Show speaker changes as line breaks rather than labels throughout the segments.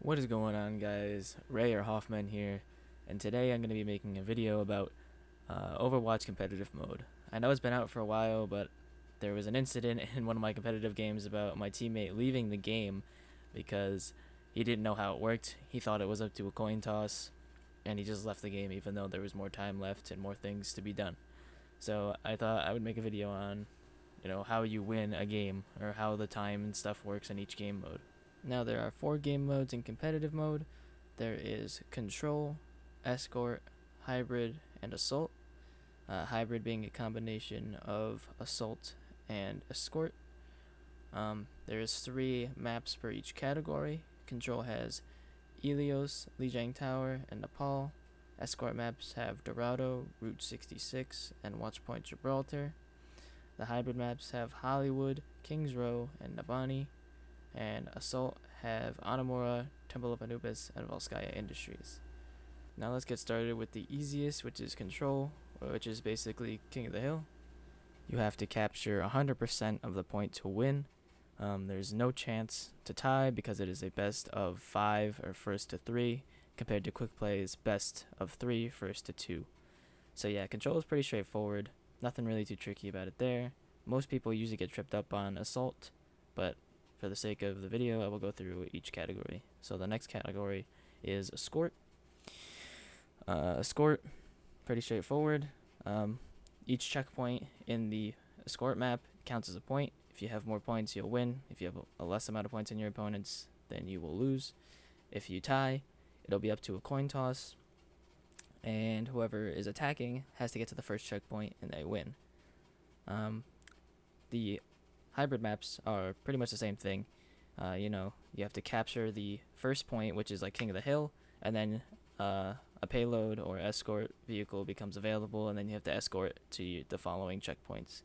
What is going on, guys? Ray or Hoffman here, and today I'm going to be making a video about Overwatch competitive mode. I know it's been out for a while, but there was an incident in one of my competitive games about my teammate leaving the game because he didn't know how it worked. He thought it was up to a coin toss, and he just left the game even though there was more time left and more things to be done. So I thought I would make a video on, how you win a game or how the time and stuff works in each game mode. Now there are 4 game modes in competitive mode. There is Control, Escort, Hybrid, and Assault. Hybrid being a combination of Assault and Escort. There is 3 maps per each category. Control has Ilios, Lijiang Tower, and Nepal. Escort maps have Dorado, Route 66, and Watchpoint Gibraltar. The hybrid maps have Hollywood, Kings Row, and Nabani. And Assault have Anamura, Temple of Anubis, and Volskaya Industries. Now let's get started with the easiest, which is Control, which is basically King of the Hill. You have to capture 100% of the point to win. There's no chance to tie because it is a best of 5 or first to 3, compared to Quick Play's best of 3, first to 2. So yeah, Control is pretty straightforward. Nothing really too tricky about it there. Most people usually get tripped up on Assault, but for the sake of the video, I will go through each category. So the next category is Escort. Escort, pretty straightforward. Each checkpoint in the Escort map counts as a point. If you have more points, you'll win. If you have a less amount of points than your opponents, then you will lose. If you tie, it'll be up to a coin toss, and whoever is attacking has to get to the first checkpoint and they win. The hybrid maps are pretty much the same thing. You have to capture the first point, which is like King of the Hill, and then a payload or escort vehicle becomes available, and then you have to escort to the following checkpoints.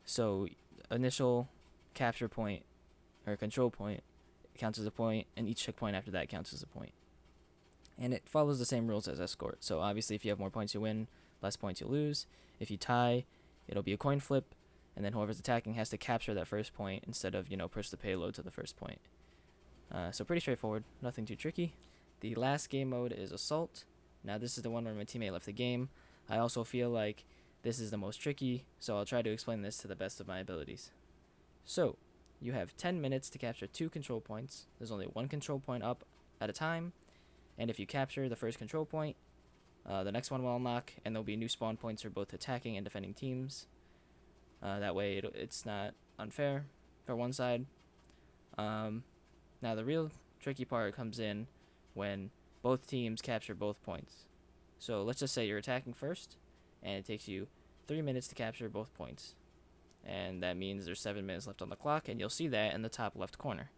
So initial capture point or control point counts as a point, and each checkpoint after that counts as a point. And it follows the same rules as escort. So obviously if you have more points you win, less points you lose. If you tie, it'll be a coin flip, and then whoever's attacking has to capture that first point instead of, push the payload to the first point. So pretty straightforward, nothing too tricky. The last game mode is Assault. Now this is the one where my teammate left the game. I also feel like this is the most tricky, so I'll try to explain this to the best of my abilities. So, you have 10 minutes to capture 2 control points. There's only 1 control point up at a time, and if you capture the first control point, the next one will unlock, and there'll be new spawn points for both attacking and defending teams. That way it's not unfair for one side. Now the real tricky part comes in when both teams capture both points. So let's just say you're attacking first, and it takes you 3 minutes to capture both points. And that means there's 7 minutes left on the clock, and you'll see that in the top left corner.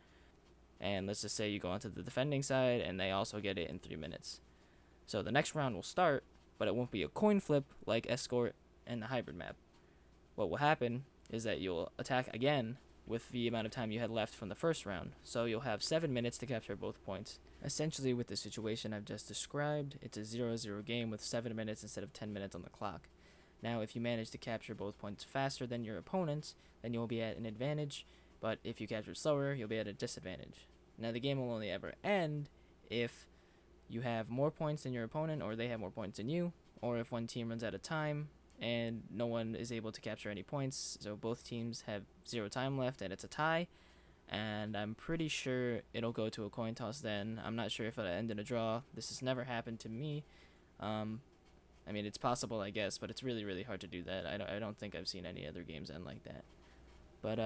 And let's just say you go onto the defending side, and they also get it in 3 minutes. So the next round will start, but it won't be a coin flip like Escort and the hybrid map. What will happen is that you'll attack again with the amount of time you had left from the first round. So you'll have 7 minutes to capture both points. Essentially, with the situation I've just described, it's a 0-0 game with 7 minutes instead of 10 minutes on the clock. Now, if you manage to capture both points faster than your opponents, then you'll be at an advantage, but if you capture slower, you'll be at a disadvantage. Now, the game will only ever end if you have more points than your opponent, or they have more points than you, or if one team runs out of time and no one is able to capture any points, so both teams have 0 time left and it's a tie. And I'm pretty sure it'll go to a coin toss then. I'm not sure if it'll end in a draw. This has never happened to me. It's possible, I guess, but it's really, really hard to do that. I don't think I've seen any other games end like that. But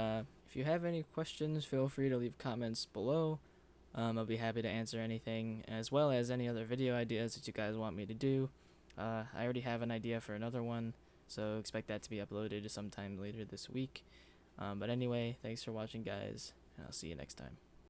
if you have any questions, feel free to leave comments below. I'll be happy to answer anything, as well as any other video ideas that you guys want me to do. I already have an idea for another one, so expect that to be uploaded sometime later this week. But anyway, thanks for watching, guys, and I'll see you next time.